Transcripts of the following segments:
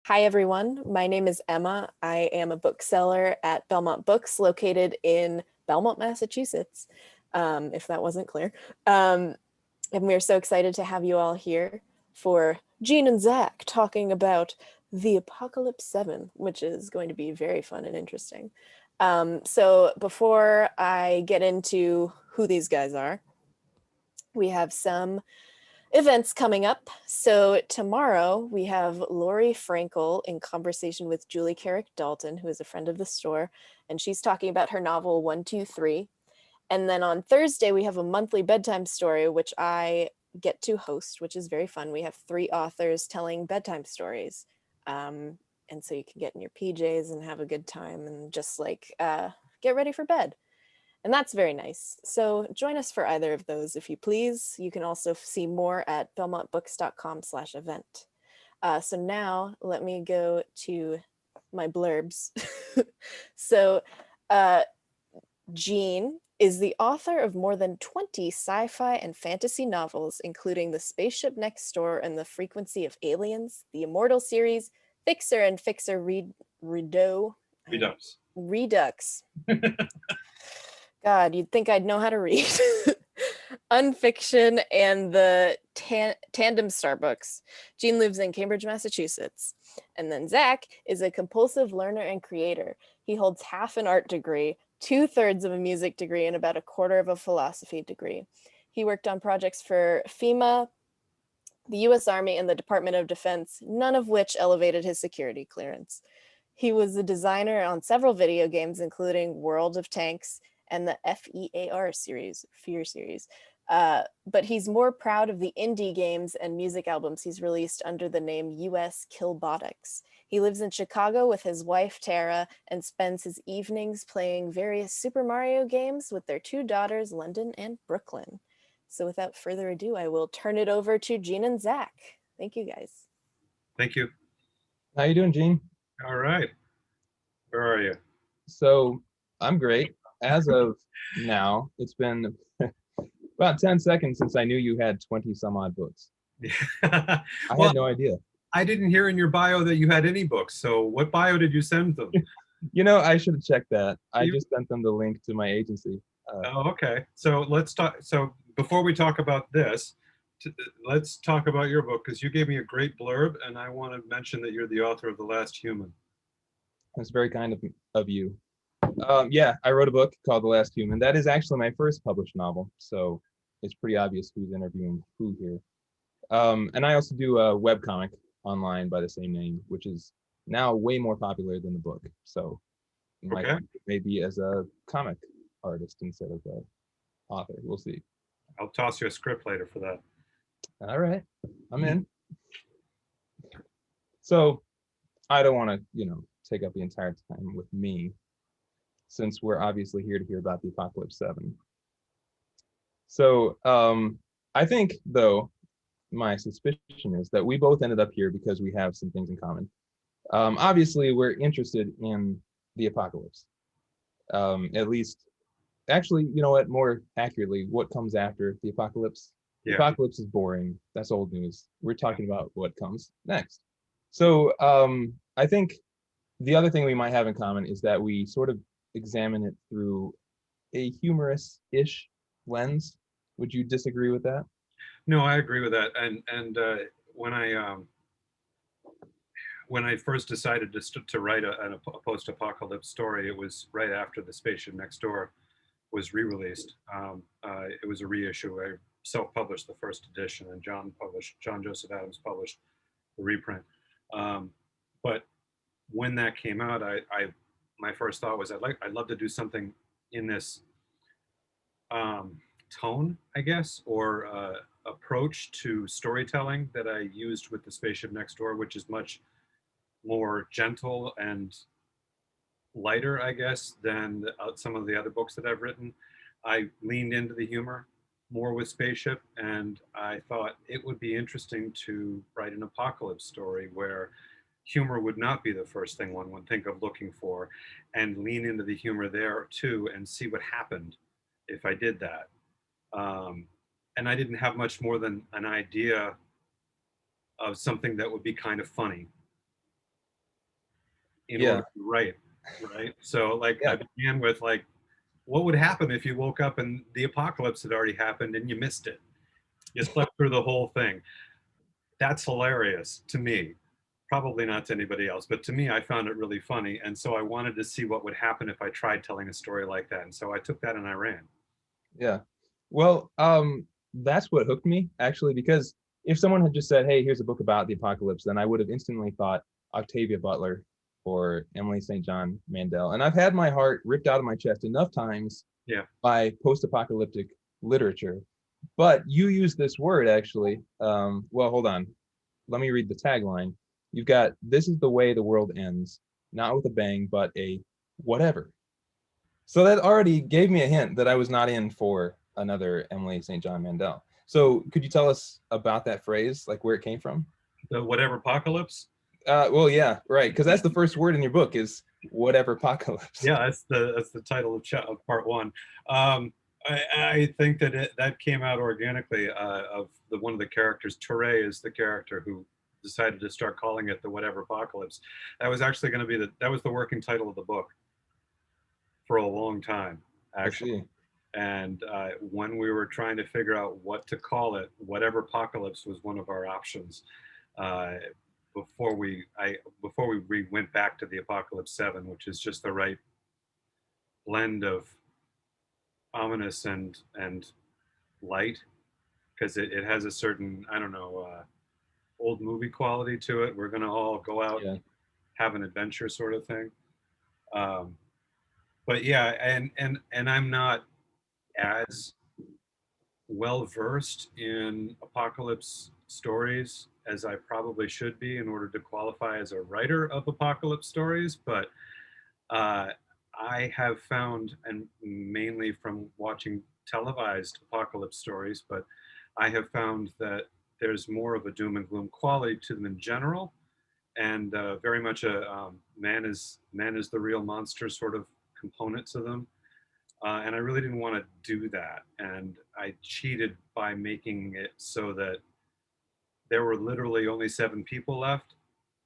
Hi, everyone. My name is Emma. I am a bookseller at Belmont Books located in Belmont, Massachusetts, if that wasn't clear. And we're so excited to have you all here for Gene and Zack talking about the Apocalypse 7, which is going to be very fun and interesting. So before I get into who these guys are, we have some events coming up. So tomorrow we have Lori Frankel in conversation with Julie Carrick Dalton, who is a friend of the store, and she's talking about her novel 123. And then on Thursday we have a monthly bedtime story, which I get to host, which is very fun. We have 3 authors telling bedtime stories. And so you can get in your PJs and have a good time and just get ready for bed. And that's very nice. So join us for either of those if you please. You can also see more at belmontbooks.com/event. So now let me go to my blurbs. So Gene is the author of more than 20 sci-fi and fantasy novels, including The Spaceship Next Door and The Frequency of Aliens, the Immortal series, Fixer and Fixer Redux. Redux. God, you'd think I'd know how to read. Unfiction and the Tandem Star books. Gene lives in Cambridge, Massachusetts. And then Zack is a compulsive learner and creator. He holds half an art degree, 2/3 of a music degree, and about 1/4 of a philosophy degree. He worked on projects for FEMA, the US Army, and the Department of Defense, none of which elevated his security clearance. He was a designer on several video games, including World of Tanks and the FEAR series, Fear series. But he's more proud of the indie games and music albums he's released under the name US Killbotics. He lives in Chicago with his wife, Tara, and spends his evenings playing various Super Mario games with their 2 daughters, London and Brooklyn. So without further ado, I will turn it over to Gene and Zack. Thank you, guys. Thank you. How you doing, Gene? All right. Where are you? So I'm great. As of now, it's been about 10 seconds since I knew you had 20 some odd books. I Well, had no idea. I didn't hear in your bio that you had any books. So what bio did you send them? I should have checked that. I just sent them the link to my agency. Oh, okay. So let's talk. So before we talk about this, let's talk about your book because you gave me a great blurb, and I want to mention that you're the author of The Last Human. That's very kind of you. Yeah, I wrote a book called The Last Human. That is actually my first published novel, so it's pretty obvious who's interviewing who here. And I also do a webcomic online by the same name, which is now way more popular than the book. So you might maybe as a comic artist instead of an author. We'll see. I'll toss you a script later for that. All right, I'm in. So I don't want to, take up the entire time with me, since we're obviously here to hear about the Apocalypse 7. So I think, though, my suspicion is that we both ended up here because we have some things in common. Obviously, we're interested in the apocalypse. At least, actually, you know what? More accurately, what comes after the apocalypse? The apocalypse is boring. That's old news. We're talking about what comes next. So I think the other thing we might have in common is that we sort of examine it through a humorous-ish lens. Would you disagree with that? No, I agree with that. And when I first decided to write a post-apocalypse story, it was right after The Spaceship Next Door was re-released. It was a reissue. I self-published the first edition, and John Joseph Adams published the reprint. But when that came out, my first thought was I'd love to do something in this tone, I guess, or approach to storytelling that I used with The Spaceship Next Door, which is much more gentle and lighter, I guess, than some of the other books that I've written. I leaned into the humor more with Spaceship, and I thought it would be interesting to write an apocalypse story where humor would not be the first thing one would think of looking for, and lean into the humor there too and see what happened if I did that. And I didn't have much more than an idea of something that would be kind of funny. in Yeah. order to write, right? So like Yeah. I began with like, what would happen if you woke up and the apocalypse had already happened and you missed it? You slept through the whole thing. That's hilarious to me. Probably not to anybody else, but to me, I found it really funny. And so I wanted to see what would happen if I tried telling a story like that. And so I took that and I ran. Yeah. Well, that's what hooked me actually, because if someone had just said, "Hey, here's a book about the apocalypse," then I would have instantly thought Octavia Butler or Emily St. John Mandel. And I've had my heart ripped out of my chest enough times Yeah. by post-apocalyptic literature. But you use this word actually. Well, hold on. Let me read the tagline. You've got, "This is the way the world ends, not with a bang, but a whatever." So that already gave me a hint that I was not in for another Emily St. John Mandel. So could you tell us about that phrase, like where it came from? The whatever apocalypse. Well, yeah, right, because that's the first word in your book is whatever apocalypse. Yeah, that's the title of part one. I think that that came out organically of the one of the characters. Touré is the character who decided to start calling it the whatever apocalypse. That was actually going to be that was the working title of the book for a long time, I actually. see. And when we were trying to figure out what to call it, whatever apocalypse was one of our options. Uh, before we went back to the Apocalypse 7, which is just the right blend of ominous and light, because it has a certain, I don't know, old movie quality to it. We're gonna all go out Yeah. and have an adventure sort of thing. Um, but yeah, and I'm not as well versed in apocalypse stories as I probably should be in order to qualify as a writer of apocalypse stories. But uh, I have found, and mainly from watching televised apocalypse stories, but I have found that there's more of a doom and gloom quality to them in general, and very much a man is the real monster sort of component to them. And I really didn't want to do that, and I cheated by making it so that there were literally only 7 people left,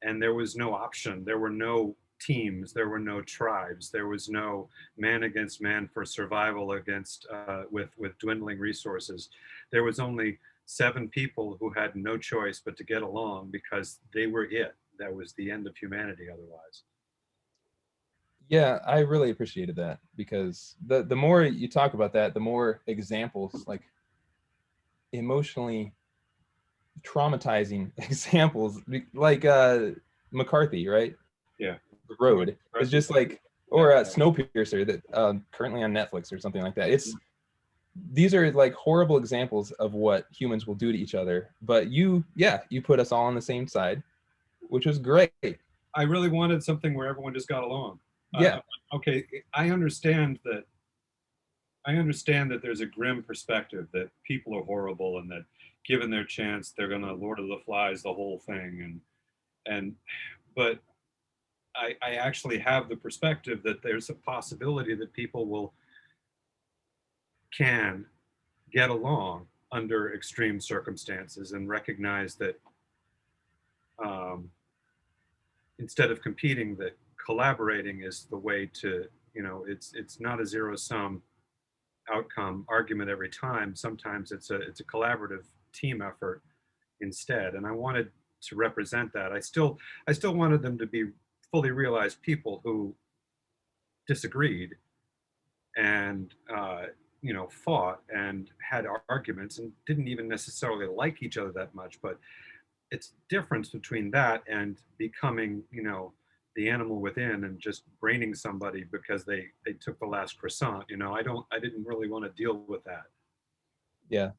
and there was no option. There were no teams. There were no tribes. There was no man against man for survival against with dwindling resources. There was only 7 people who had no choice but to get along because they were it. That was the end of humanity otherwise. Yeah, I really appreciated that because the more you talk about that, the more examples, like emotionally traumatizing examples, like McCarthy, right? Yeah. The Road is just like, or Snowpiercer that currently on Netflix or something like that. It's these are like horrible examples of what humans will do to each other. But you put us all on the same side, which was great. I really wanted something where everyone just got along. Yeah. Okay, I understand that. I understand that there's a grim perspective that people are horrible and that given their chance they're gonna Lord of the Flies the whole thing and but I actually have the perspective that there's a possibility that people can get along under extreme circumstances and recognize that um, instead of competing, that collaborating is the way to, it's not a zero sum outcome argument every time. Sometimes it's a collaborative team effort instead. And I wanted to represent that. I still wanted them to be fully realized people who disagreed and fought and had arguments and didn't even necessarily like each other that much. But it's difference between that and becoming the animal within and just braining somebody because they took the last croissant. I didn't really want to deal with that. Yeah.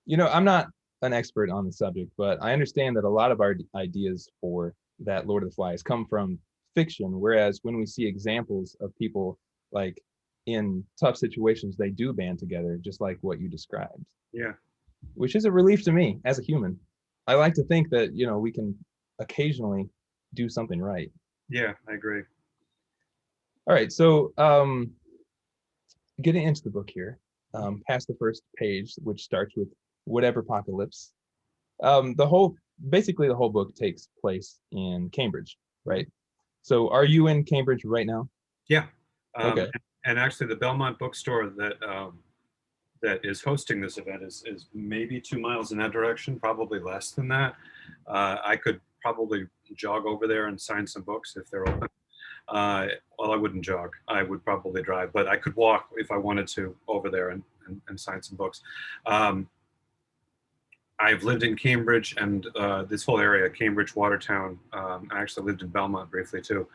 I'm not an expert on the subject, but I understand that a lot of our ideas for that Lord of the Flies come from fiction, whereas when we see examples of people like in tough situations, they do band together, just like what you described. Yeah. Which is a relief to me as a human. I like to think that, we can occasionally do something right. Yeah, I agree. All right. So getting into the book here, past the first page, which starts with whatever apocalypse. Basically the whole book takes place in Cambridge, right? So are you in Cambridge right now? Yeah. Okay. And actually, the Belmont bookstore that is hosting this event is maybe 2 miles in that direction, probably less than that. I could probably jog over there and sign some books if they're open. Well, I wouldn't jog. I would probably drive, but I could walk if I wanted to over there and sign some books. Um, I've lived in Cambridge and this whole area, Cambridge, Watertown. I actually lived in Belmont briefly too,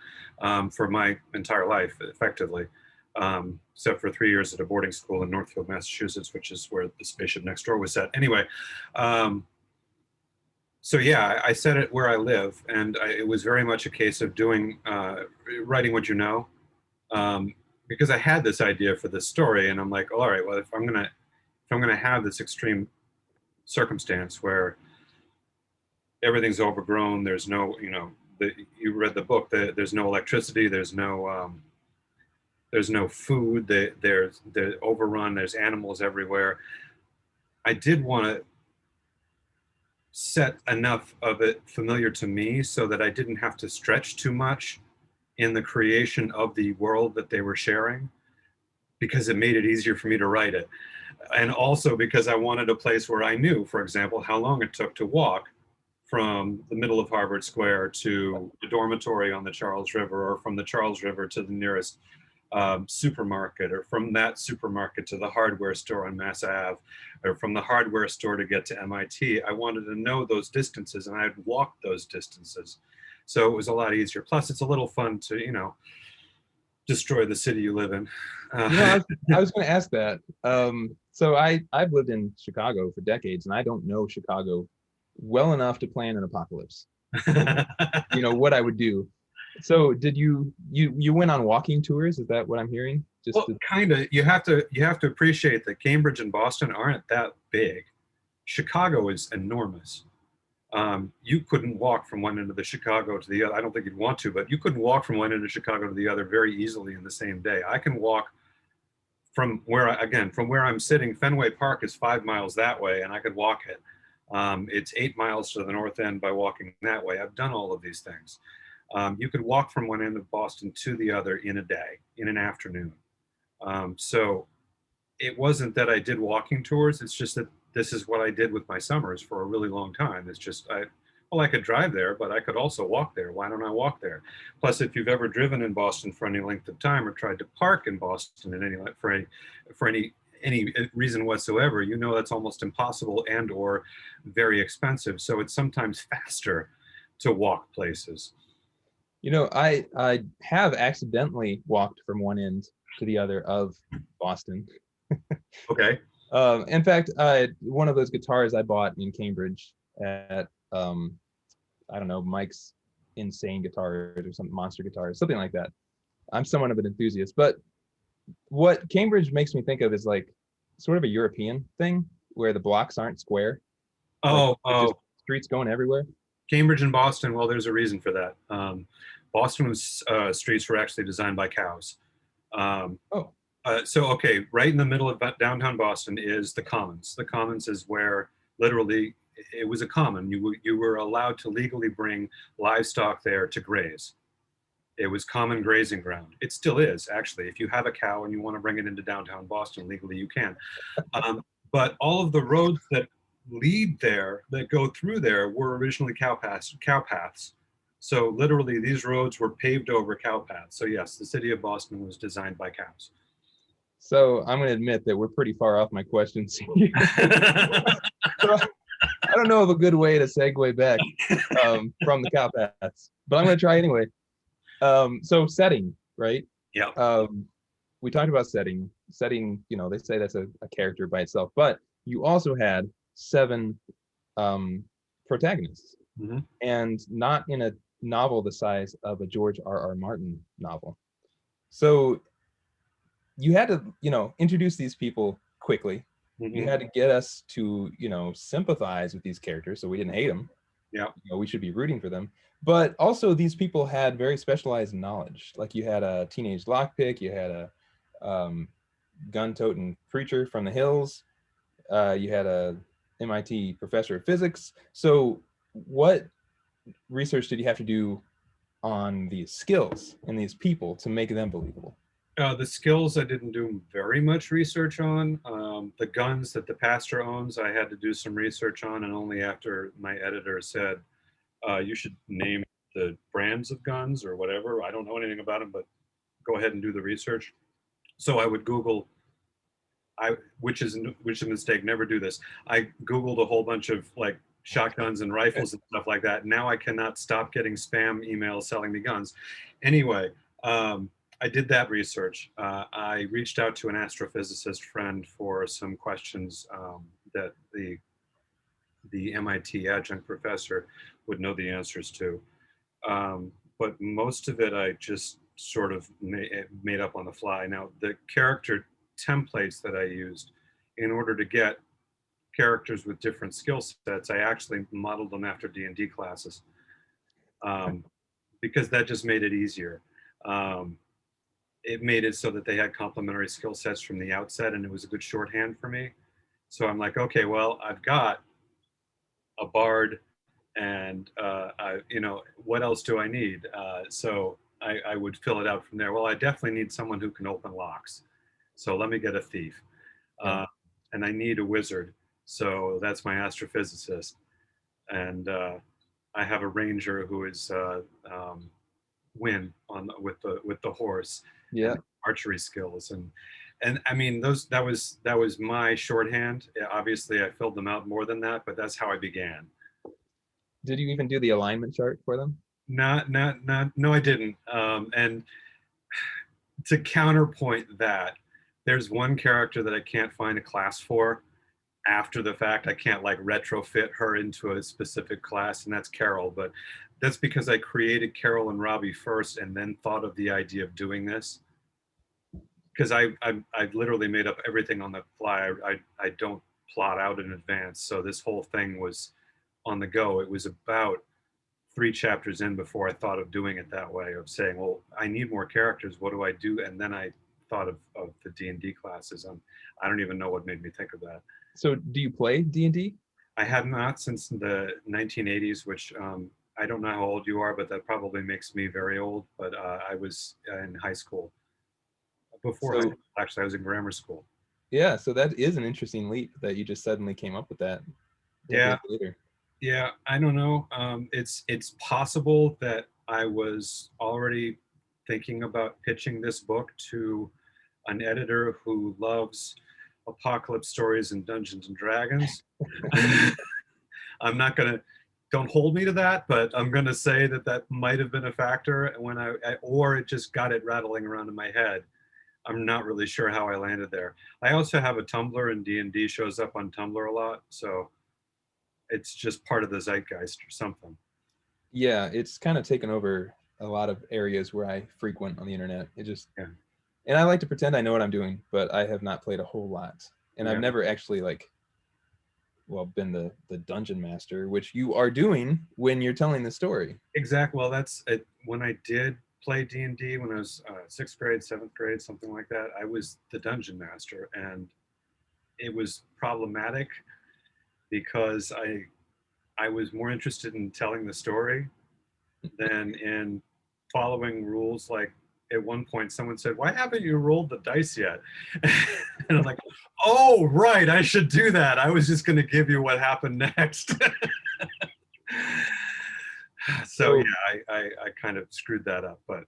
for my entire life, effectively, except for 3 years at a boarding school in Northfield, Massachusetts, which is where the Spaceship Next Door was set. Anyway, so yeah, I set it where I live, and it was very much a case of doing, writing what you know, because I had this idea for this story, and I'm like, all right, well, if I'm gonna have this extreme circumstance where everything's overgrown, there's no, you read the book, there's no electricity, there's no food, they're overrun, there's animals everywhere. I did want to set enough of it familiar to me so that I didn't have to stretch too much in the creation of the world that they were sharing, because it made it easier for me to write it. And also because I wanted a place where I knew, for example, how long it took to walk from the middle of Harvard Square to the dormitory on the Charles River, or from the Charles River to the nearest supermarket, or from that supermarket to the hardware store on Mass Ave, or from the hardware store to get to MIT. I wanted to know those distances, and I had walked those distances. So it was a lot easier. Plus, it's a little fun to, destroy the city you live in. I was going to ask that. So I've lived in Chicago for decades, and I don't know Chicago well enough to plan an apocalypse. What I would do. So did you went on walking tours? Is that what I'm hearing? Well, kind of. You have to appreciate that Cambridge and Boston aren't that big. Chicago is enormous. You couldn't walk from one end of the Chicago to the other. I don't think you'd want to, but you couldn't walk from one end of Chicago to the other very easily in the same day. I can walk from where I'm sitting. Fenway Park is 5 miles that way, and I could walk it. It's 8 miles to the north end by walking that way. I've done all of these things. You could walk from one end of Boston to the other in a day, in an afternoon. So it wasn't that I did walking tours. It's just that this is what I did with my summers for a really long time. It's just, I could drive there, but I could also walk there. Why don't I walk there? Plus, if you've ever driven in Boston for any length of time, or tried to park in Boston for any reason whatsoever, that's almost impossible and or very expensive. So it's sometimes faster to walk places. I have accidentally walked from one end to the other of Boston. Okay. In fact, one of those guitars I bought in Cambridge at I don't know, Mike's Insane Guitars or some Monster Guitars, something like that. I'm somewhat of an enthusiast, but what Cambridge makes me think of is like sort of a European thing where the blocks aren't square. Just streets going everywhere. Cambridge and Boston, well, there's a reason for that. Boston's streets were actually designed by cows. So, okay, right in the middle of downtown Boston is the Commons. The Commons is where literally it was a common. You were allowed to legally bring livestock there to graze. It was common grazing ground. It still is, actually. If you have a cow and you want to bring it into downtown Boston legally, you can. But all of the roads that lead there, that go through there, were originally cow paths. So literally these roads were paved over cow paths. So yes, the city of Boston was designed by cows. So I'm going to admit that we're pretty far off my questions. So I don't know of a good way to segue back from the cow paths, but I'm going to try anyway. So setting, right? Yeah. We talked about setting, they say that's a character by itself, but you also had 7 protagonists, mm-hmm. and not in a novel the size of a George R.R. Martin novel. So you had to, introduce these people quickly. Mm-hmm. You had to get us to, sympathize with these characters so we didn't hate them. Yeah. We should be rooting for them. But also these people had very specialized knowledge. Like you had a teenage lockpick, you had a gun-toting preacher from the hills, you had a MIT professor of physics. So what research did you have to do on these skills and these people to make them believable? The skills I didn't do very much research on. The guns that the pastor owns, I had to do some research on, and only after my editor said, you should name the brands of guns or whatever. I don't know anything about them, but go ahead and do the research. So I would Google, which is a mistake, never do this. I Googled a whole bunch of like shotguns and rifles and stuff like that. Now I cannot stop getting spam emails selling me guns. Anyway, I did that research. I reached out to an astrophysicist friend for some questions that the MIT adjunct professor would know the answers to. But most of it I just sort of made up on the fly. Now, the character templates that I used in order to get characters with different skill sets, I actually modeled them after D&D classes because that just made it easier. It made it so that they had complementary skill sets from the outset, and it was a good shorthand for me. So I'm like, okay, well, I've got a bard, and what else do I need? So I would fill it out from there. Well, I definitely need someone who can open locks. So let me get a thief. And I need a wizard. So that's my astrophysicist. And I have a ranger who is Win with the horse. Yeah. Archery skills and I mean that was my shorthand. Obviously I filled them out more than that, but that's how I began. Did you even do the alignment chart for them? No, I didn't. And to counterpoint that, there's one character that I can't find a class for after the fact. I can't like retrofit her into a specific class, and that's Carol. But that's because I created Carol and Robbie first and then thought of the idea of doing this. Because I literally made up everything on the fly. I don't plot out in advance. So this whole thing was on the go. It was about 3 chapters in before I thought of doing it that way, of saying, well, I need more characters. What do I do? And then I thought of the D&D classes. I don't even know what made me think of that. So do you play D&D? I have not since the 1980s, which I don't know how old you are, but that probably makes me very old. But I was in high school. Before actually, I was in grammar school. Yeah, so that is an interesting leap that you just suddenly came up with that. Yeah. Yeah, I don't know. It's possible that I was already thinking about pitching this book to an editor who loves apocalypse stories and Dungeons and Dragons. I'm not gonna, don't hold me to that, but I'm gonna say that might have been a factor when or it just got it rattling around in my head. I'm not really sure how I landed there. I also have a Tumblr, and D&D shows up on Tumblr a lot, so it's just part of the zeitgeist or something. Yeah, it's kind of taken over a lot of areas where I frequent on the internet. It just, and I like to pretend I know what I'm doing, but I have not played a whole lot. And I've never actually been the dungeon master, which you are doing when you're telling the story. Exactly. Well, that's it. When I did play D&D when I was 6th grade, 7th grade, something like that, I was the dungeon master, and it was problematic because I was more interested in telling the story than in following rules. Like at one point someone said, why haven't you rolled the dice yet? And I'm like, oh right, I should do that. I was just going to give you what happened next. So yeah, I kind of screwed that up, but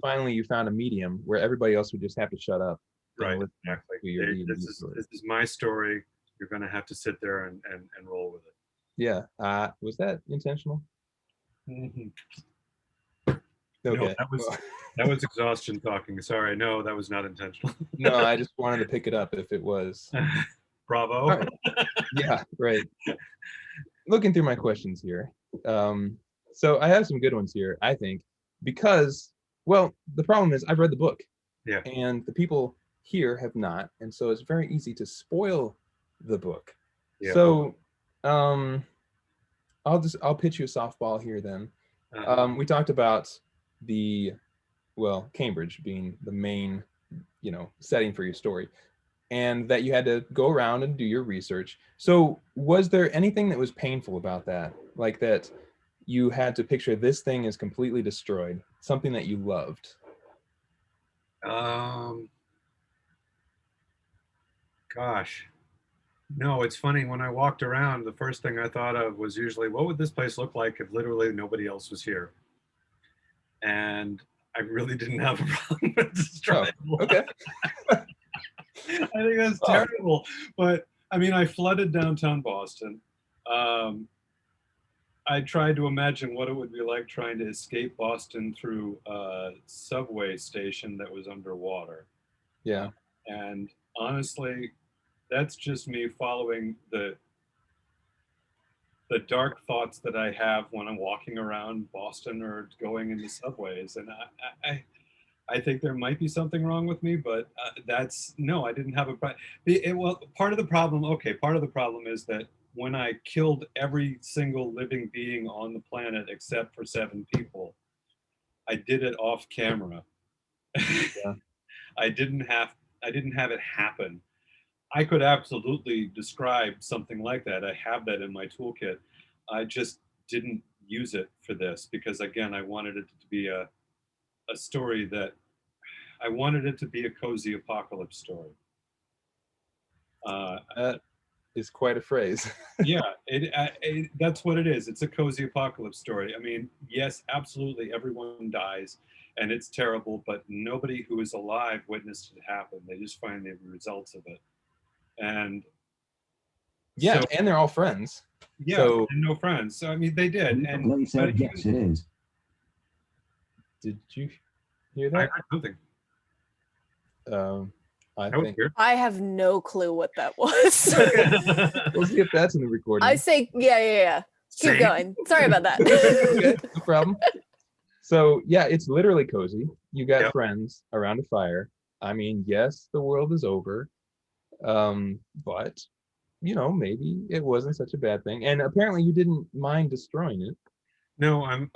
finally you found a medium where everybody else would just have to shut up. Right, exactly. This is my story. You're going to have to sit there and roll with it. Yeah. Was that intentional? Mm-hmm. Okay. No, that was exhaustion talking. Sorry, no, that was not intentional. No, I just wanted to pick it up if it was. Bravo. Right. Yeah, right. Looking through my questions here. So I have some good ones here, I think, because, well, the problem is I've read the book. Yeah. And the people here have not. And so it's very easy to spoil the book. Yeah. So I'll pitch you a softball here then. We talked about Cambridge being the main, setting for your story, and that you had to go around and do your research. So was there anything that was painful about that? Like that you had to picture this thing is completely destroyed, something that you loved. Gosh. No, it's funny. When I walked around, the first thing I thought of was usually, what would this place look like if literally nobody else was here? And I really didn't have a problem with destroying. Okay. I think that's terrible. But I mean, I flooded downtown Boston. I tried to imagine what it would be like trying to escape Boston through a subway station that was underwater. Yeah. And honestly, that's just me following the dark thoughts that I have when I'm walking around Boston or going in the subways. And I think there might be something wrong with me, but no, I didn't have a problem. Well, part of the problem is that when I killed every single living being on the planet except for 7 people, I did it off camera. Yeah. I didn't have it happen. I could absolutely describe something like that. I have that in my toolkit. I just didn't use it for this because, again, I wanted it to be a story that I wanted it to be a cozy apocalypse story. That is quite a phrase. Yeah, that's what it is. It's a cozy apocalypse story. I mean, yes, absolutely, everyone dies, and it's terrible, but nobody who is alive witnessed it happen. They just find the results of it. And yeah, so, and they're all friends. Yeah, so, and no friends. So I mean, they did. And He said, yes, it is. Did you hear I that? heard something. I That was think weird. I have no clue what that was. we'll see if that's in the recording. I say, yeah. Keep Same. going. Sorry about that. Okay, no problem. So yeah, it's literally cozy. You got Yep. friends around a fire. I mean, yes, the world is over, but maybe it wasn't such a bad thing. And apparently, you didn't mind destroying it. No, I'm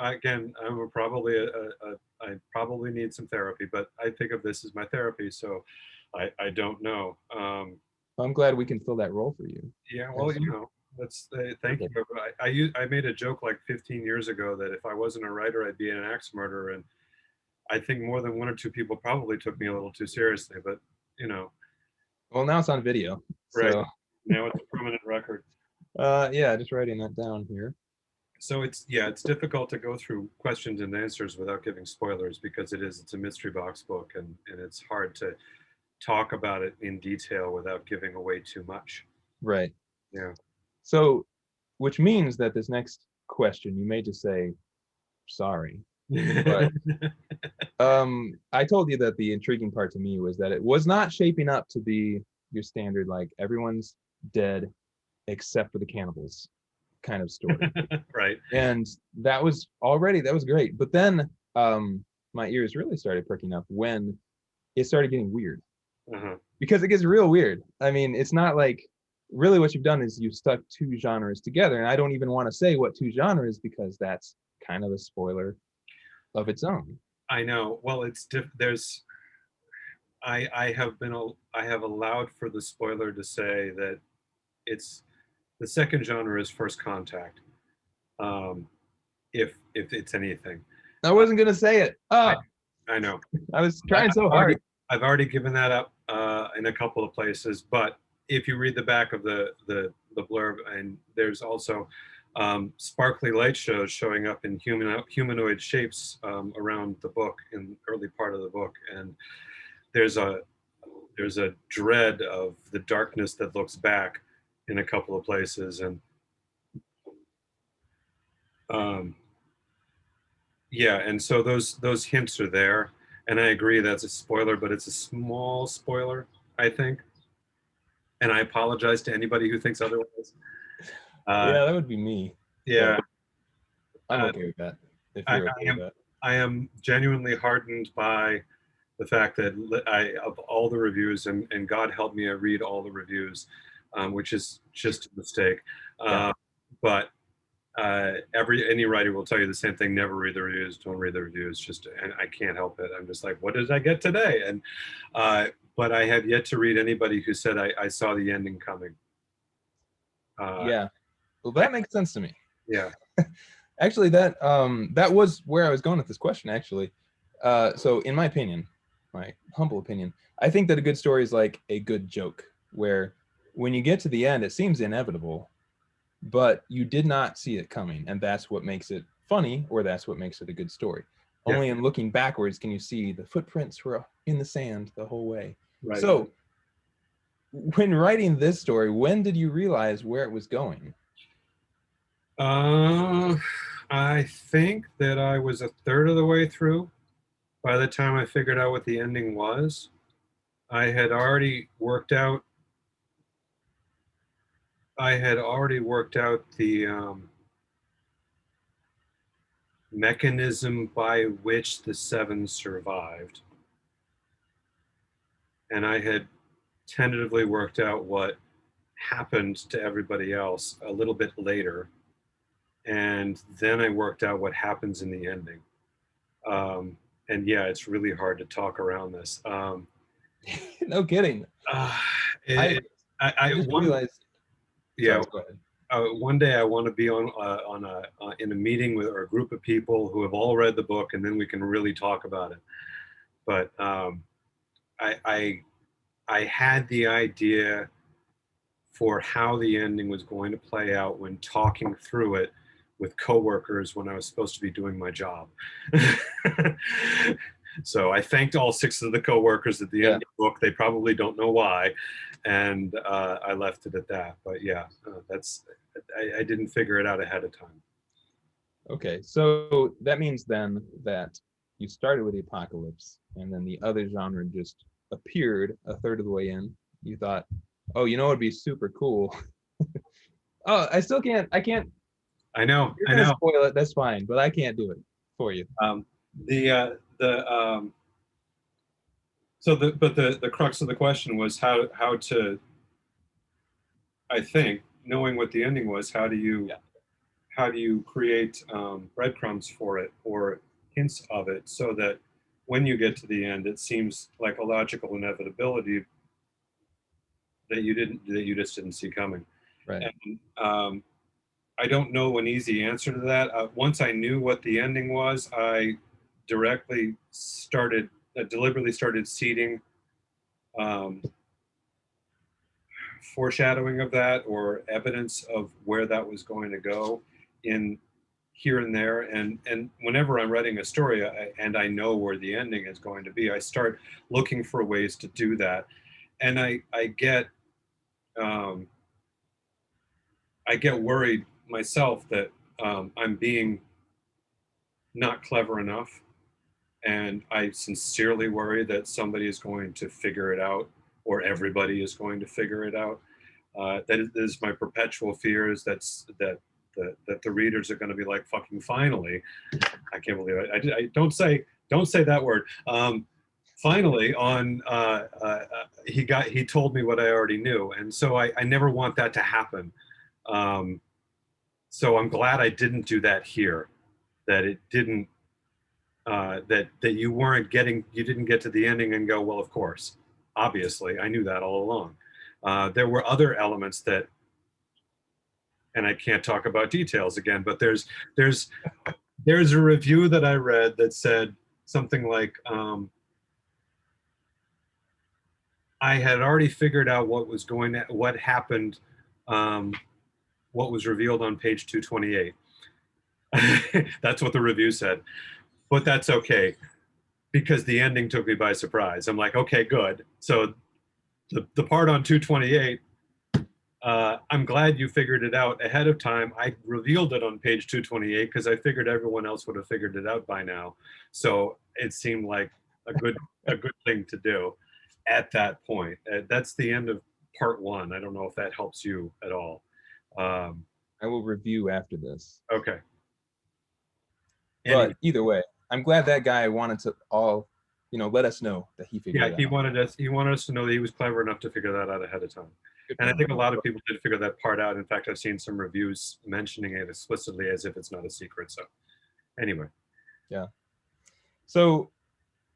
probably I probably need some therapy, but I think of this as my therapy, so I don't know. I'm glad we can fill that role for you. Yeah, well, that's thank you. I made a joke like 15 years ago that if I wasn't a writer, I'd be an axe murderer, and I think more than 1 or 2 people probably took me a little too seriously, but Well, now it's on video, right so now it's a permanent record. yeah, just writing that down here. So it's difficult to go through questions and answers without giving spoilers because it's a mystery box book and it's hard to talk about it in detail without giving away too much. Right. Yeah. So, which means that this next question, you may just say, sorry. But I told you that the intriguing part to me was that it was not shaping up to be your standard, like everyone's dead except for the cannibals kind of story. Right. And that was great. But then my ears really started perking up when it started getting weird. Uh-huh. Because it gets real weird. I mean, it's not like really what you've done is you've stuck 2 genres together. And I don't even want to say what 2 genres because that's kind of a spoiler of its own. I know. Well, I have allowed for the spoiler to say that it's the second genre is First Contact. If it's anything. I wasn't gonna say it. I know. I was trying so hard. I've already given that up in a couple of places, but if you read the back of the blurb, and there's also sparkly light shows showing up in humanoid shapes around the book in the early part of the book, and there's a dread of the darkness that looks back in a couple of places, and yeah, and so those hints are there, and I agree that's a spoiler, but it's a small spoiler, I think, and I apologize to anybody who thinks otherwise. Yeah, that would be me. Yeah, I'm okay with that. If you're okay with that. I am genuinely heartened by the fact that of all the reviews, and God help me, I read all the reviews, which is just a mistake. But any writer will tell you the same thing: never read the reviews, don't read the reviews. And I can't help it. I'm just like, what did I get today? And but I have yet to read anybody who said I saw the ending coming. Yeah, well, that makes sense to me. Yeah. Actually, that was where I was going with this question, actually. So in my opinion, my humble opinion, I think that a good story is like a good joke, where when you get to the end, it seems inevitable, but you did not see it coming, and that's what makes it funny, or that's what makes it a good story. Yeah. Only in looking backwards can you see the footprints were in the sand the whole way. Right. So when writing this story, when did you realize where it was going? I think that I was a third of the way through by the time I figured out what the ending was. I had already worked out. The mechanism by which the seven survived, and I had tentatively worked out what happened to everybody else a little bit later, and then I worked out what happens in the ending. And yeah, it's really hard to talk around this. No kidding. Uh, I it, I just one realized. yeah. Sorry, go ahead. One day I want to be on a in a meeting with or a group of people who have all read the book, and then we can really talk about it. But I, I I had the idea for how the ending was going to play out when talking through it with coworkers when I was supposed to be doing my job. So I thanked all six of the coworkers at the end of the book. They probably don't know why, and I left it at that. But yeah, I didn't figure it out ahead of time. Okay, so that means then that you started with the apocalypse, and then the other genre just appeared a third of the way in. You thought, oh, you know, it'd be super cool. Oh, I still can't. I can't. I know. You're gonna spoil it. That's fine, but I can't do it for you. The crux of the question was how to, I think, knowing what the ending was, how do you create breadcrumbs for it or hints of it so that when you get to the end, it seems like a logical inevitability that you just didn't see coming. Right. And I don't know an easy answer to that. Once I knew what the ending was, I deliberately started seeding foreshadowing of that or evidence of where that was going to go in here and there. And whenever I'm writing a story and I know where the ending is going to be, I start looking for ways to do that. And I get worried myself that I'm being not clever enough. And I sincerely worry that somebody is going to figure it out, or everybody is going to figure it out. That is my perpetual fear, is that the readers are going to be like, fucking finally. I can't believe it. I don't say that word. Finally, he told me what I already knew, and so I never want that to happen. So I'm glad I didn't do that here. That it didn't. That you didn't get to the ending and go, well, of course, obviously, I knew that all along. There were other elements that, and I can't talk about details again, but there's a review that I read that said something like, I had already figured out what happened, what was revealed on page 228. That's what the review said. But that's okay, because the ending took me by surprise. I'm like, okay, good. So the part on 228, I'm glad you figured it out ahead of time. I revealed it on page 228 because I figured everyone else would have figured it out by now. So it seemed like a good thing to do at that point. That's the end of part one. I don't know if that helps you at all. I will review after this. Okay. But either way, I'm glad that guy wanted to let us know that he figured it out. Yeah, he wanted us to know that he was clever enough to figure that out ahead of time. And I think a lot of people did figure that part out. In fact, I've seen some reviews mentioning it explicitly as if it's not a secret. So anyway. Yeah. So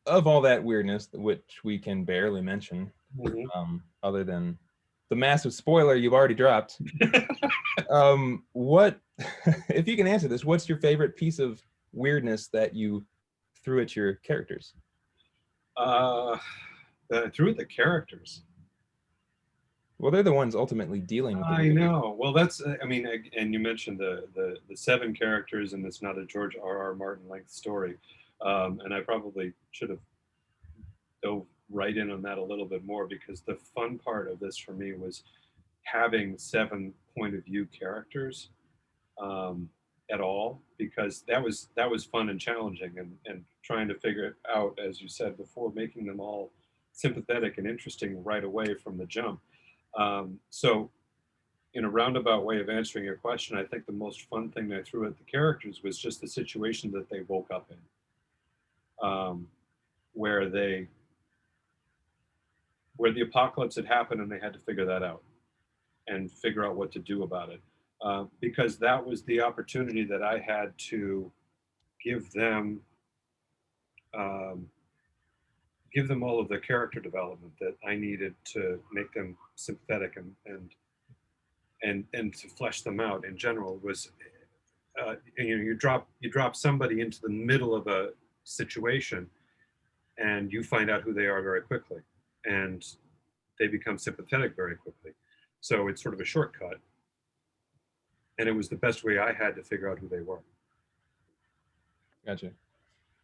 of all that weirdness, which we can barely mention, other than the massive spoiler you've already dropped, What, if you can answer this, what's your favorite piece of weirdness that you threw at your characters? Through the characters. Well, they're the ones ultimately dealing with the I weird. know. Well, that's, I mean, and you mentioned the 7 characters, and it's not a George R. R. Martin length story. And I probably should have dove right in on that a little bit more, because the fun part of this for me was having 7 point of view characters at all, because that was fun and challenging, and trying to figure it out, as you said before, making them all sympathetic and interesting right away from the jump. So in a roundabout way of answering your question, I think the most fun thing I threw at the characters was just the situation that they woke up in, where the apocalypse had happened and they had to figure that out and figure out what to do about it. Because that was the opportunity that I had to give them um, give them all of the character development that I needed to make them sympathetic, and to flesh them out in general. Was you drop somebody into the middle of a situation, and you find out who they are very quickly, and they become sympathetic very quickly. So it's sort of a shortcut, and it was the best way I had to figure out who they were. Gotcha.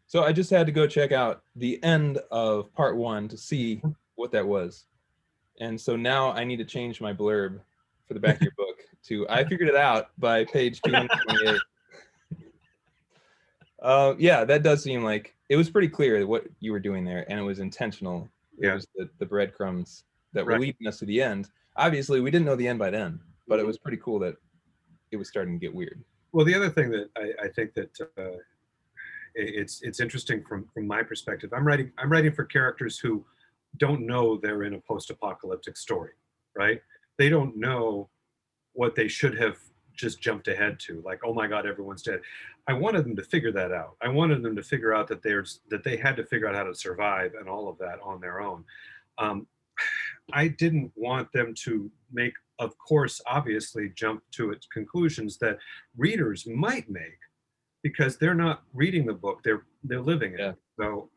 So I just had to go check out the end of part 1 to see what that was. And so now I need to change my blurb for the back of your book to "I figured it out by page 228." Yeah, that does seem like it was pretty clear what you were doing there, and it was intentional. It Yeah. was the breadcrumbs that were Right. leading us to the end. Obviously, we didn't know the end by then, but it was pretty cool that it was starting to get weird. Well, the other thing that I think that it's interesting from my perspective. I'm writing for characters who don't know they're in a post-apocalyptic story, right? They don't know what they should have just jumped ahead to, like, oh my God, everyone's dead. I wanted them to figure that out. I wanted them to figure out that they had to figure out how to survive and all of that on their own. Um, I didn't want them to make, of course, obviously, jump to its conclusions that readers might make, because they're not reading the book, they're living it. Yeah. So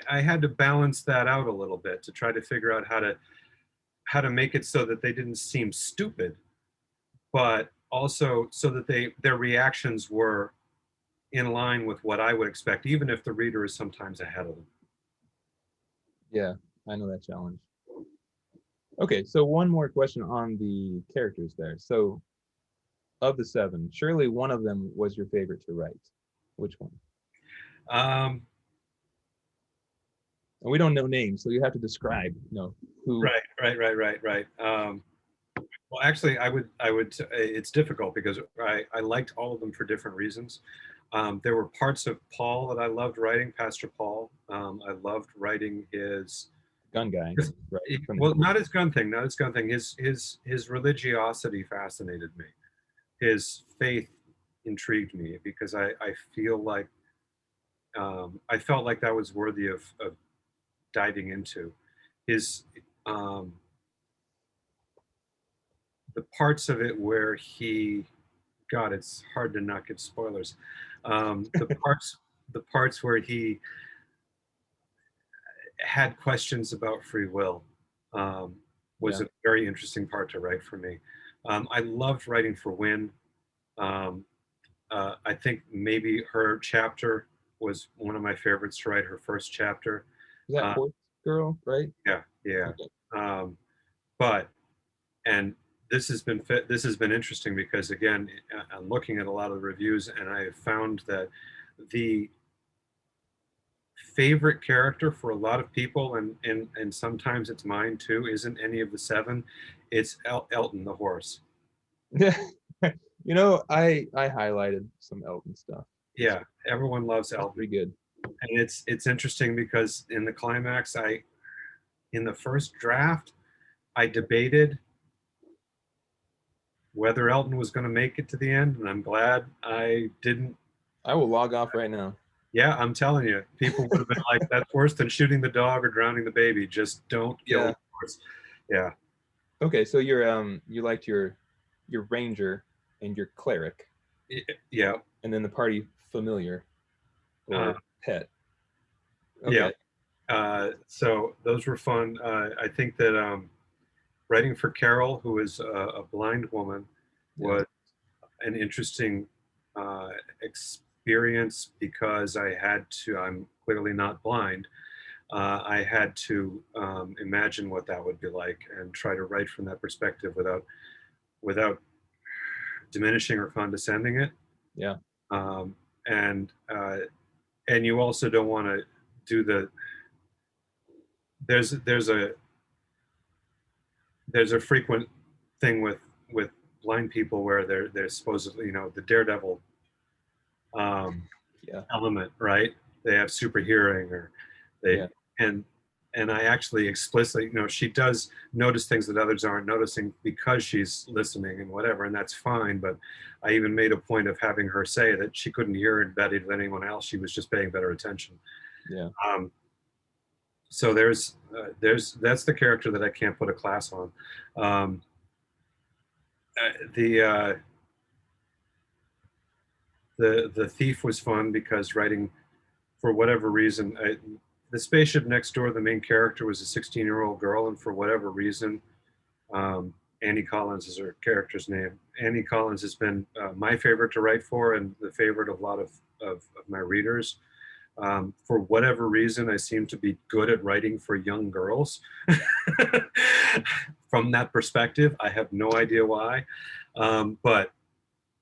I had to balance that out a little bit to try to figure out how to make it so that they didn't seem stupid, but also so that their reactions were in line with what I would expect, even if the reader is sometimes ahead of them. Yeah, I know that challenge. Okay, so one more question on the characters there. So of the 7, surely one of them was your favorite to write. Which one? Um, And we don't know names, so you have to describe, who. right. Well, actually, it's difficult because I liked all of them for different reasons. There were parts of Paul that I loved writing, Pastor Paul. I loved writing his Gun guy, right? well, not his gun thing, his religiosity fascinated me. His faith intrigued me, because I feel like I felt like that was worthy of diving into. His the parts of it where God, it's hard to not give spoilers. The parts where he had questions about free will was Yeah. a very interesting part to write for me. I loved writing for Wynn. Um, I think maybe her chapter was one of my favorites to write. Her first chapter. Is that Uh, Horse Girl, right? yeah. Okay. But and this has been interesting, because again, I'm looking at a lot of the reviews, and I have found that the favorite character for a lot of people, and sometimes it's mine too, isn't any of the 7. It's Elton the horse. Yeah. I highlighted some Elton stuff. Yeah, everyone loves That's Elton, pretty good. and it's interesting because in the climax, in the first draft, I debated whether Elton was going to make it to the end, and I'm glad I didn't. I will log off right now. Yeah, I'm telling you, people would have been like, "That's worse than shooting the dog or drowning the baby. Just don't kill the horse." Yeah. Okay, so you liked your your ranger and your cleric, Yeah. and then the party familiar Uh, or pet. yeah. Okay. So those were fun. I think that writing for Carol, who is a blind woman, Yeah. was an interesting experience because I had to, I'm clearly not blind. I had to imagine what that would be like and try to write from that perspective without diminishing or condescending it. Yeah. Um, and and you also don't want to do the there's a frequent thing with blind people where they're supposedly, the daredevil um, Yeah. element, right? They have super hearing, or they Yeah. and and I actually explicitly, she does notice things that others aren't noticing because she's listening and whatever, and that's fine. But I even made a point of having her say that she couldn't hear it better than anyone else. She was just paying better attention. Yeah. Um, so that's the character that I can't put a class on. Um, the the thief was fun because writing, for whatever reason, the spaceship next door, the main character was a 16-year-old girl, and for whatever reason, Annie Collins is her character's name. Annie Collins has been my favorite to write for, and the favorite of a lot of my readers. For whatever reason, I seem to be good at writing for young girls. From that perspective, I have no idea why. But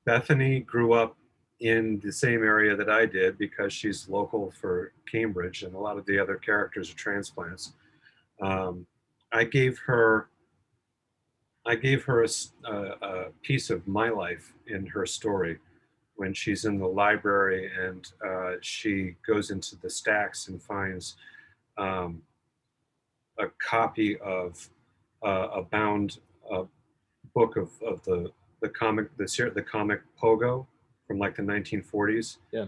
Bethany grew up in the same area that I did because she's local for Cambridge, and a lot of the other characters are transplants. Um, I gave her a piece of my life in her story when she's in the library, and she goes into the stacks and finds um, a copy of a bound book of the comic Pogo from like the 1940s. Yeah.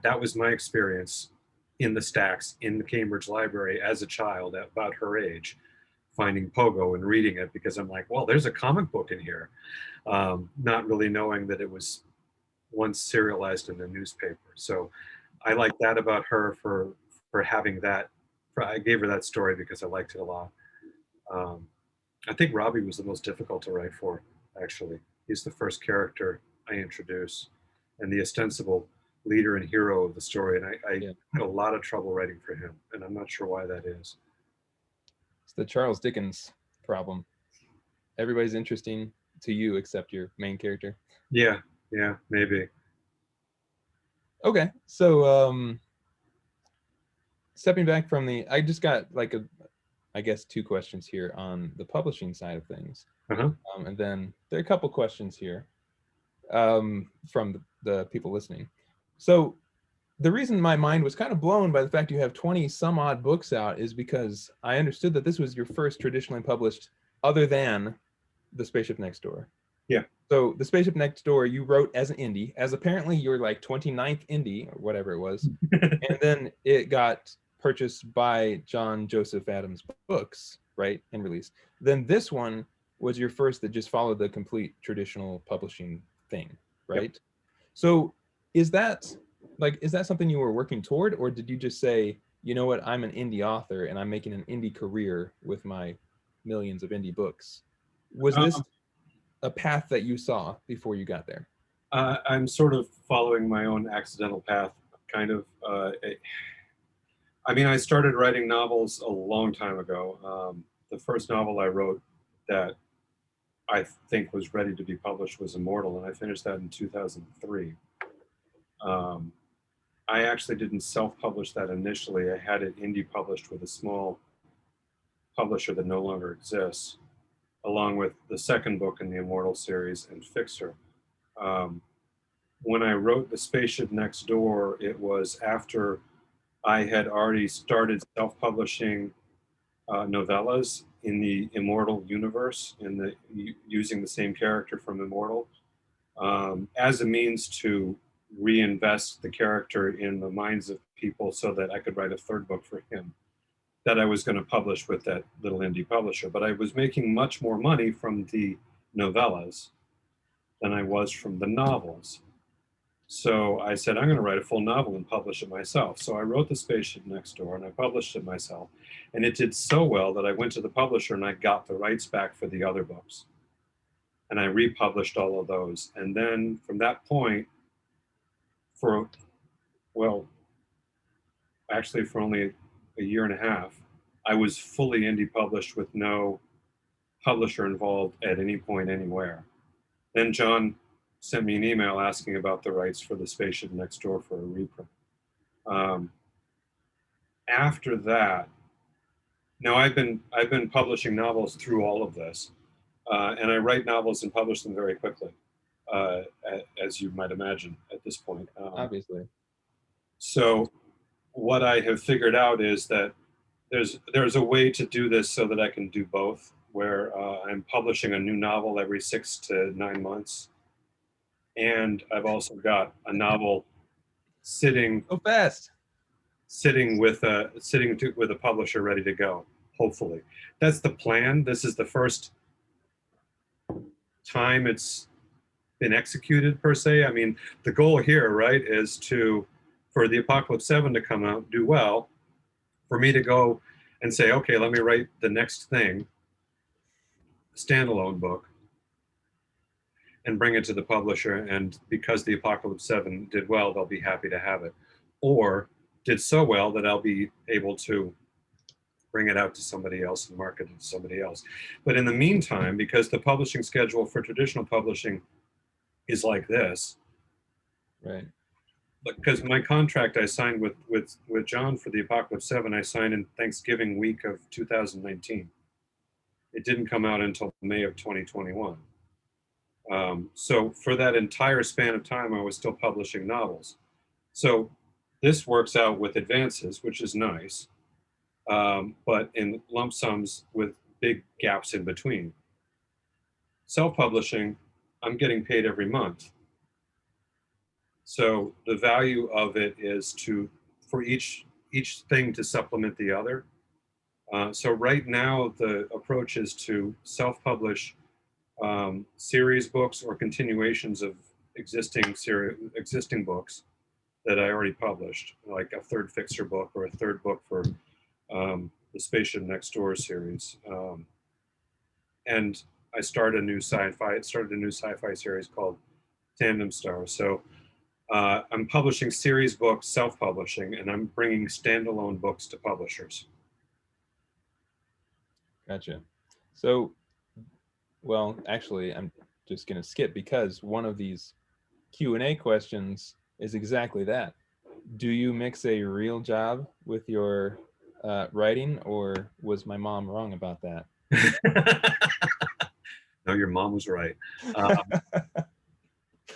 That was my experience in the stacks in the Cambridge Library as a child at about her age, finding Pogo and reading it because I'm like, well, there's a comic book in here, not really knowing that it was once serialized in a newspaper. So I like that about her for having that. I gave her that story because I liked it a lot. Um, I think Robbie was the most difficult to write for, actually. He's the first character I introduce and the ostensible leader and hero of the story. And I Yeah. had a lot of trouble writing for him, and I'm not sure why that is. It's the Charles Dickens problem. Everybody's interesting to you except your main character. Yeah, maybe. Okay. So stepping back from I just got I guess 2 questions here on the publishing side of things. Uh-huh. And then there are a couple questions here from the people listening. So the reason my mind was kind of blown by the fact you have 20 some odd books out is because I understood that this was your first traditionally published, other than The Spaceship Next Door. Yeah. So The Spaceship Next Door you wrote as an indie, as apparently your like 29th indie or whatever it was. And then it got purchased by John Joseph Adams Books, right, and released. Then this one was your first that just followed the complete traditional publishing thing, right? Yep. So is that something you were working toward, or did you just say, you know what, I'm an indie author and I'm making an indie career with my millions of indie books? Was this a path that you saw before you got there? I'm sort of following my own accidental path, kind of. I mean, I started writing novels a long time ago. The first novel I wrote that I think was ready to be published was Immortal, and I finished that in 2003. I actually didn't self-publish that initially. I had it indie published with a small publisher that no longer exists, along with the second book in the Immortal series and Fixer. When I wrote The Spaceship Next Door, it was after I had already started self-publishing novellas in the Immortal universe, using the same character from Immortal, as a means to reinvest the character in the minds of people so that I could write a third book for him that I was going to publish with that little indie publisher. But I was making much more money from the novellas than I was from the novels. So I said, I'm going to write a full novel and publish it myself. So I wrote The Spaceship Next Door and I published it myself. And it did so well that I went to the publisher and I got the rights back for the other books. And I republished all of those. And then from that point, for, well, actually for only a year and a half, I was fully indie published with no publisher involved at any point anywhere. Then John sent me an email asking about the rights for The Spaceship Next Door for a reprint. After that, now I've been publishing novels through all of this, and I write novels and publish them very quickly, as you might imagine at this point. Obviously. So what I have figured out is that there's a way to do this so that I can do both, where I'm publishing a new novel every 6 to 9 months. And I've also got a novel sitting So fast. with a publisher ready to go, hopefully. That's the plan. This is the first time it's been executed per se. I mean, the goal here, right, is for the Apocalypse 7 to come out, do well, for me to go and say, okay, let me write the next thing, standalone book, and bring it to the publisher. And because the Apocalypse 7 did well, they'll be happy to have it. Or did so well that I'll be able to bring it out to somebody else and market it to somebody else. But in the meantime, because the publishing schedule for traditional publishing is like this, Right. because my contract I signed with John for the Apocalypse 7, I signed in Thanksgiving week of 2019. It didn't come out until May of 2021. So for that entire span of time, I was still publishing novels. So this works out with advances, which is nice, but in lump sums with big gaps in between. Self-publishing, I'm getting paid every month. So the value of it is for each thing to supplement the other. So right now, the approach is to self-publish series books or continuations of existing books that I already published, like a third Fixer book or a third book for the Spaceship Next Door series. And I started a new sci-fi series called Tandem Star. So I'm publishing series books, self-publishing, and I'm bringing standalone books to publishers. Gotcha. So, well, actually, I'm just going to skip because one of these Q&A questions is exactly that. Do you mix a real job with your writing, or was my mom wrong about that? No, your mom was right.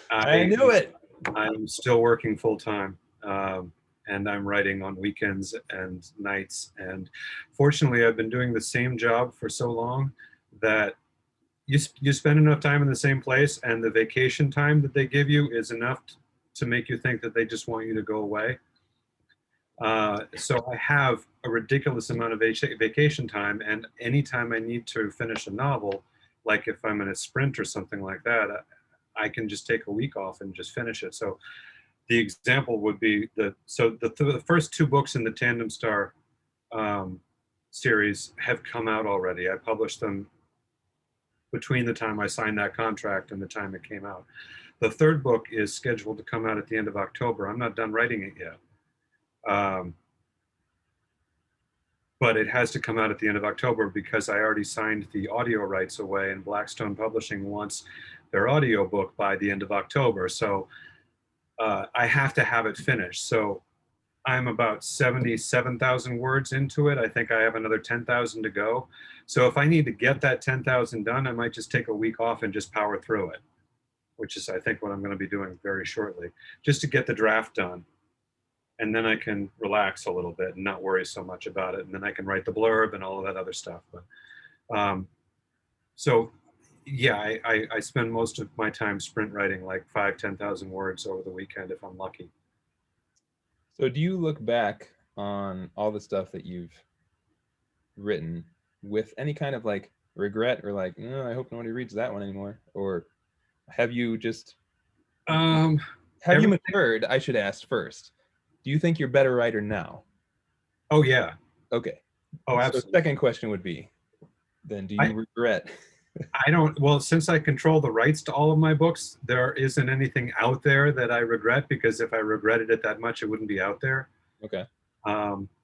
I knew it. I'm still working full time, and I'm writing on weekends and nights. And fortunately, I've been doing the same job for so long that you spend enough time in the same place, and the vacation time that they give you is enough to make you think that they just want you to go away. So I have a ridiculous amount of vacation time, and anytime I need to finish a novel, like if I'm in a sprint or something like that, I can just take a week off and just finish it. So the example would be the first 2 books in the Tandem Star series have come out already. I published them between the time I signed that contract and the time it came out. The 3rd book is scheduled to come out at the end of October. I'm not done writing it yet. But it has to come out at the end of October because I already signed the audio rights away, and Blackstone Publishing wants their audio book by the end of October. So I have to have it finished. So I'm about 77,000 words into it. I think I have another 10,000 to go. So if I need to get that 10,000 done, I might just take a week off and just power through it, which is, I think, what I'm going to be doing very shortly, just to get the draft done. And then I can relax a little bit and not worry so much about it. And then I can write the blurb and all of that other stuff. But so yeah, I spend most of my time sprint writing, like 10,000 words over the weekend if I'm lucky. So do you look back on all the stuff that you've written with any kind of like regret or like, no, I hope nobody reads that one anymore? Or have you just Um, have you every, matured? I should ask first. Do you think you're a better writer now? oh yeah. Okay. Oh, So absolutely. second question would be, then do I, you regret? I don't, well, since I control the rights to all of my books, there isn't anything out there that I regret, because if I regretted it that much, it wouldn't be out there. Okay.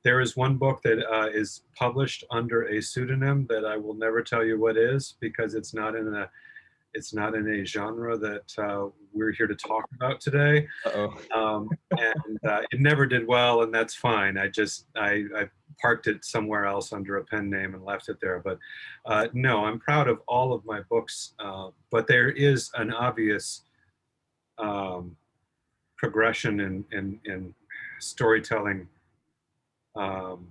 There is one book that is published under a pseudonym that I will never tell you what is, because it's not in a genre that we're here to talk about today. Uh-oh. And it never did well, and that's fine. I parked it somewhere else under a pen name and left it there. But no, I'm proud of all of my books. But there is an obvious um, progression in storytelling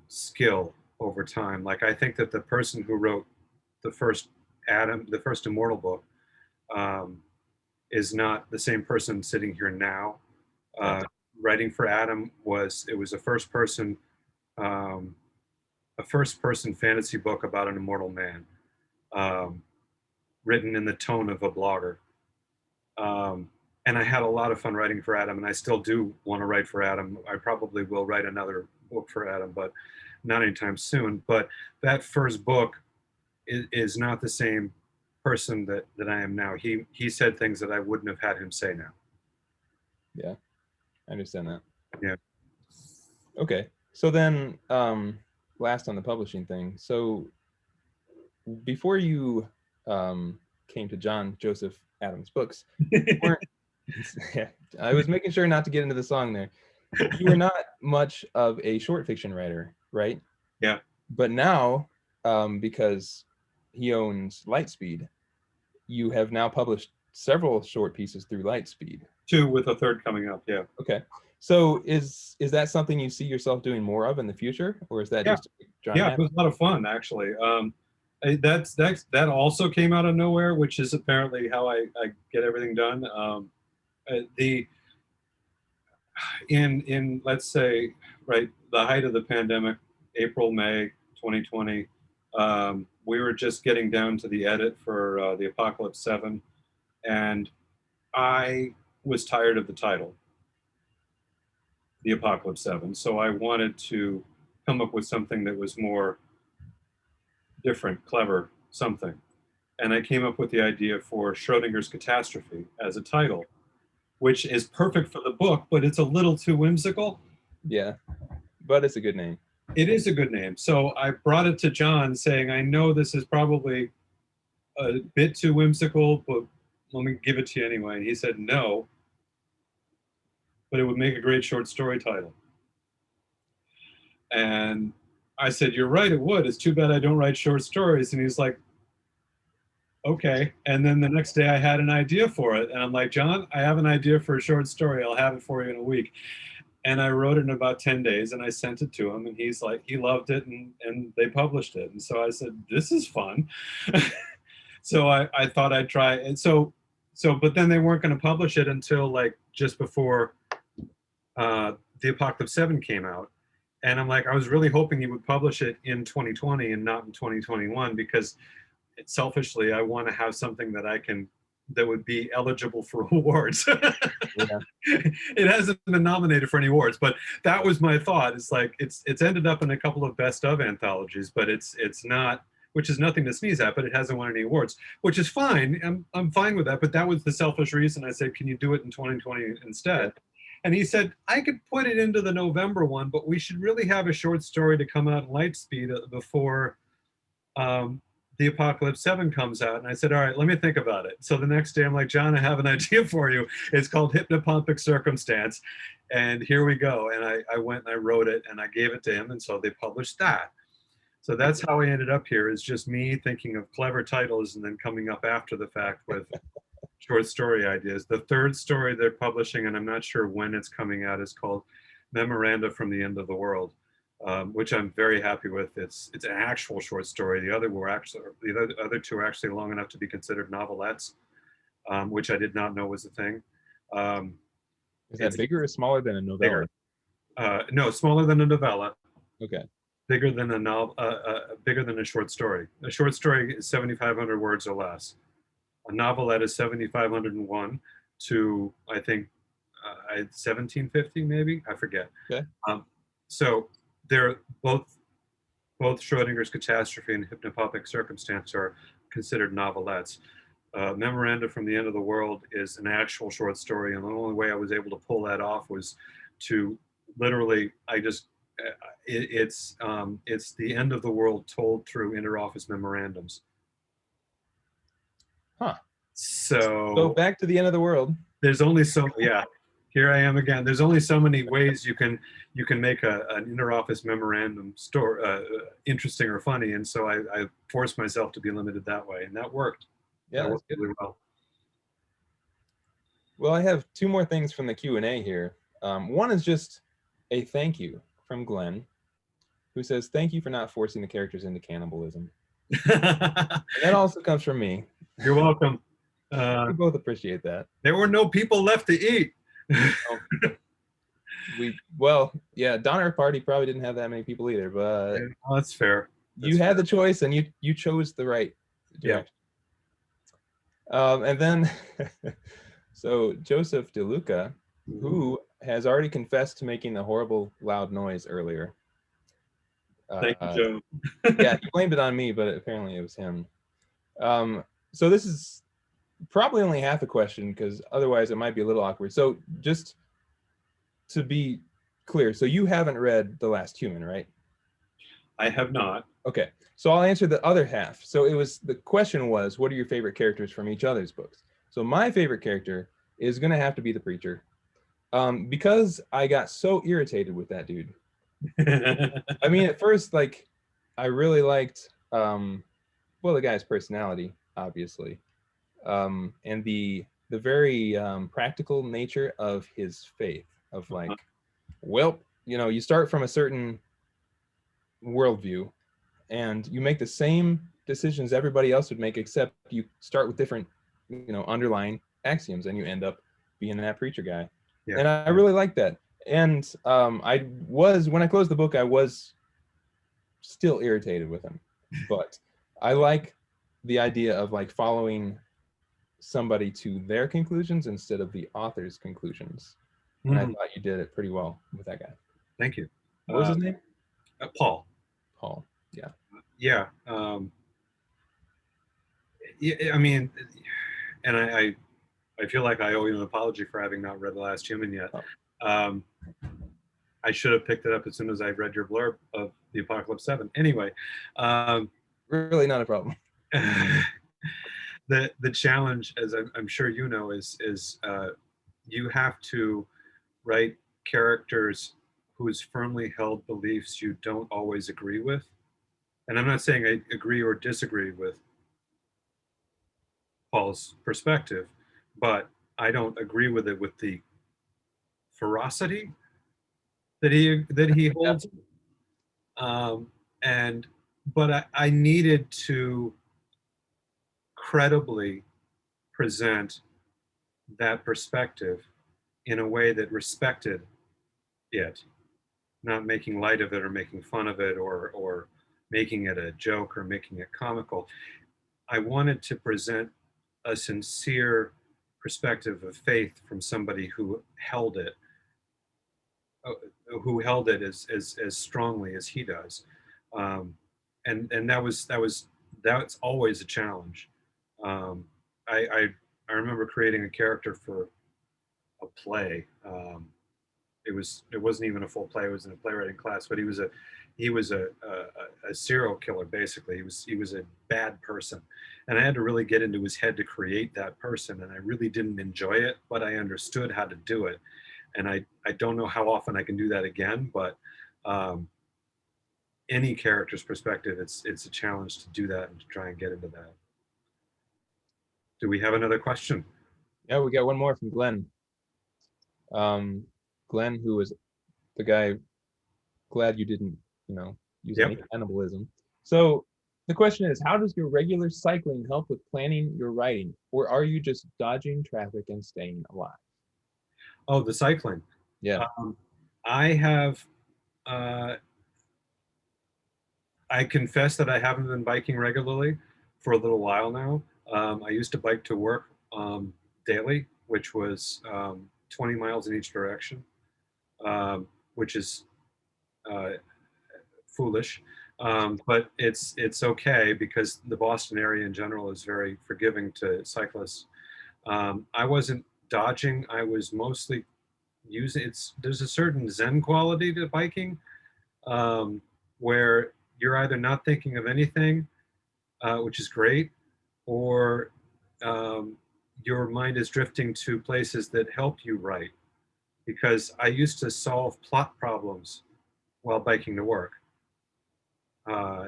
skill over time. Like, I think that the person who wrote the first the first Immortal book, um, is not the same person sitting here now. Okay. Uh, Writing for Adam it was um, a first person fantasy book about an immortal man, um, written in the tone of a blogger. Um, and I had a lot of fun writing for Adam, and I still do want to write for Adam. I probably will write another book for Adam, but not anytime soon. But that first book is not the same person that I am now. He said things that I wouldn't have had him say now. Yeah, I understand that. Yeah. Okay. So then, last on the publishing thing. So before you came to John Joseph Adams Books, you weren't, yeah, I was making sure not to get into the song there. You were not much of a short fiction writer, right? Yeah. But now, because he owns Lightspeed, you have now published several short pieces through Lightspeed. 2 with a third coming up. Yeah. Okay. So is that something you see yourself doing more of in the future, or is that Yeah. just John? Yeah, it was a lot of fun, actually. That also came out of nowhere, which is apparently how I get everything done. The in let's say, right, the height of the pandemic, April, May 2020, we were just getting down to the edit for the Apocalypse 7, and I was tired of the title, the Apocalypse 7. So I wanted to come up with something that was more different, clever, something. And I came up with the idea for Schrodinger's Catastrophe as a title, which is perfect for the book, but it's a little too whimsical. Yeah, but it's a good name. It is a good name. So I brought it to John saying, I know this is probably a bit too whimsical, but let me give it to you anyway. And he said, no, but it would make a great short story title. And I said, you're right, it would. It's too bad I don't write short stories. And he's like, okay. And then the next day I had an idea for it. And I'm like, John, I have an idea for a short story. I'll have it for you in a week. And I wrote it in about 10 days and I sent it to him. And he's like, he loved it. And they published it. And so I said, this is fun. So I thought I'd try. And but then they weren't going to publish it until like just before the Apocalypse 7 came out. And I'm like, I was really hoping he would publish it in 2020 and not in 2021, because selfishly, I want to have something that would be eligible for awards. Yeah. It hasn't been nominated for any awards, but that was my thought. It's like it's ended up in a couple of best of anthologies, but it's not, which is nothing to sneeze at, but it hasn't won any awards, which is fine. I'm fine with that. But that was the selfish reason. I said, can you do it in 2020 instead? Yeah. And he said, I could put it into the November one, but we should really have a short story to come out in Lightspeed before the Apocalypse 7 comes out. And I said, all right, let me think about it. So the next day I'm like, John, I have an idea for you. It's called Hypnopompic Circumstance. And here we go. And I went and I wrote it and I gave it to him. And so they published that. So that's how I ended up here, is just me thinking of clever titles and then coming up after the fact with short story ideas. The third story they're publishing, and I'm not sure when it's coming out, is called Memoranda from the End of the World, which I'm very happy with. It's an actual short story. The other two are actually long enough to be considered novelettes, which I did not know was a thing. Is that bigger or smaller than a novella? Bigger. No, smaller than a novella. Okay. bigger than a novel, bigger than a short story. A short story is 7,500 words or less. A novelette is 7,501 to, I think, 1750 maybe. I forget. Okay. So they're both Schrodinger's Catastrophe and Hypnopompic Circumstance are considered novelettes. Memoranda from the End of the World is an actual short story, and the only way I was able to pull that off was to literally, it's the end of the world told through interoffice memorandums. Huh. So back to the end of the world. There's only so, yeah, here I am again. There's only so many ways you can make an interoffice memorandum interesting or funny, and so I forced myself to be limited that way, and that worked. Yeah, that that's worked good. really well. Well, I have two more things from the Q&A here. One is just a thank you from Glenn, who says, thank you for not forcing the characters into cannibalism. And that also comes from me. You're welcome. We both appreciate that. There were no people left to eat. Well, yeah, Donner Party probably didn't have that many people either, but well, that's fair. You had the choice, and you chose the right direction. Yeah. And then, so Joseph DeLuca, who has already confessed to making the horrible loud noise earlier. Thank you, Joe. Yeah, he blamed it on me, but apparently it was him. So this is probably only half a question, because otherwise it might be a little awkward. So just to be clear, so you haven't read The Last Human, right? I have not. Okay, so I'll answer the other half. So the question was, what are your favorite characters from each other's books? So my favorite character is going to have to be the preacher, because I got so irritated with that dude. I mean, at first, like, I really liked, well, the guy's personality, obviously, and the very practical nature of his faith, of like, well, you know, you start from a certain worldview, and you make the same decisions everybody else would make, except you start with different, you know, underlying axioms, and you end up being that preacher guy. Yeah. And I really like that. And when I closed the book, I was still irritated with him, but I like the idea of like following somebody to their conclusions instead of the author's conclusions. And I thought you did it pretty well with that guy. Thank you. What was his name? Paul. Paul. Yeah. Yeah. I mean, and I feel like I owe you an apology for having not read The Last Human yet. Oh. I should have picked it up as soon as I read your blurb of The Apocalypse 7. Anyway. Really not a problem. The challenge, as I'm sure you know, is you have to write characters whose firmly held beliefs you don't always agree with. And I'm not saying I agree or disagree with Paul's perspective, but I don't agree with it with the ferocity that he holds. But I needed to credibly present that perspective in a way that respected it, not making light of it or making fun of it or making it a joke or making it comical. I wanted to present a sincere perspective of faith from somebody who held it as strongly as he does, and that's always a challenge. I remember creating a character for a play. It wasn't even a full play. It was in a playwriting class, but he was a serial killer, basically. He was a bad person, and I had to really get into his head to create that person, and I really didn't enjoy it, but I understood how to do it. And I don't know how often I can do that again, but any character's perspective, it's a challenge to do that and to try and get into that. Do we have another question? Yeah, we got one more from Glenn. Glenn, who was the guy, glad you didn't, use any cannibalism. So the question is, how does your regular cycling help with planning your writing? Or are you just dodging traffic and staying alive? Oh, the cycling. Yeah. I have, I confess that I haven't been biking regularly for a little while now. I used to bike to work daily, which was 20 miles in each direction, which is uh, foolish. But it's okay because the Boston area in general is very forgiving to cyclists. I wasn't dodging. I was mostly using there's a certain Zen quality to biking, where you're either not thinking of anything, which is great, or your mind is drifting to places that help you write. Because I used to solve plot problems while biking to work. Uh,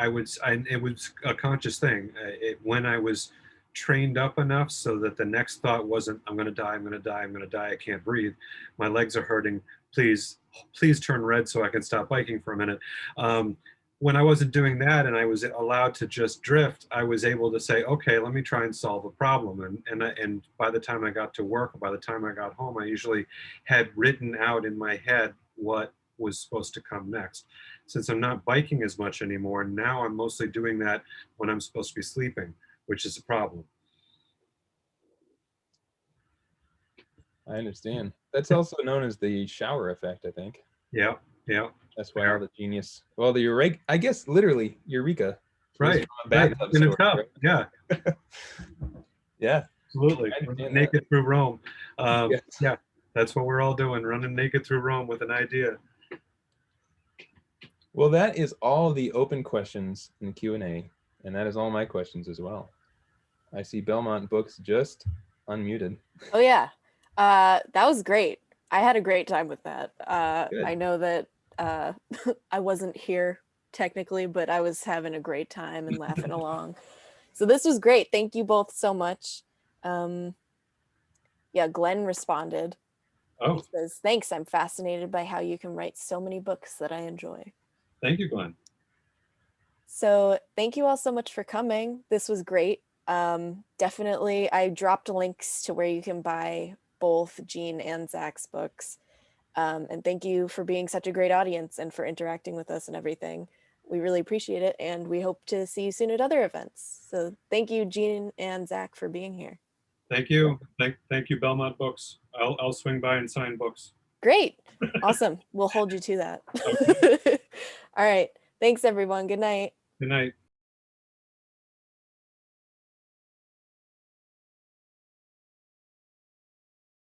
it was a conscious thing. When I was trained up enough so that the next thought wasn't, I'm going to die, I'm going to die, I'm going to die, I can't breathe. My legs are hurting. Please turn red so I can stop biking for a minute. When I wasn't doing that and I was allowed to just drift, I was able to say, okay, let me try and solve a problem. And by the time I got to work, or by the time I got home, I usually had written out in my head what was supposed to come next. Since I'm not biking as much anymore, now I'm mostly doing that when I'm supposed to be sleeping, which is a problem. I understand. That's also known as the shower effect, I think. Yeah, yeah. That's why all the genius, well, the eureka, I guess literally eureka. Right. Bathtub In a story, tub. right? Yeah. Yeah. Absolutely. Naked through Rome. Yes. Yeah, that's what we're all doing, running naked through Rome with an idea. Well, that is all the open questions in the Q&A, and that is all my questions as well. I see Belmont Books just unmuted. Oh yeah, that was great. I had a great time with that. Good. I know that I wasn't here technically, but I was having a great time and laughing along. So this was great. Thank you both so much. Yeah, Glenn responded. Oh, He says, thanks. I'm fascinated by how you can write so many books that I enjoy. thank you, Glenn. So thank you all so much for coming. This was great. Definitely, I dropped links to where you can buy both Gene and Zack's books. And thank you for being such a great audience and for interacting with us and everything. We really appreciate it, and we hope to see you soon at other events. So thank you, Gene and Zack, for being here. Thank you. Thank you, Belmont Books. I'll swing by and sign books. Great. Awesome. We'll hold you to that. All right. Thanks, everyone. Good night. Good night.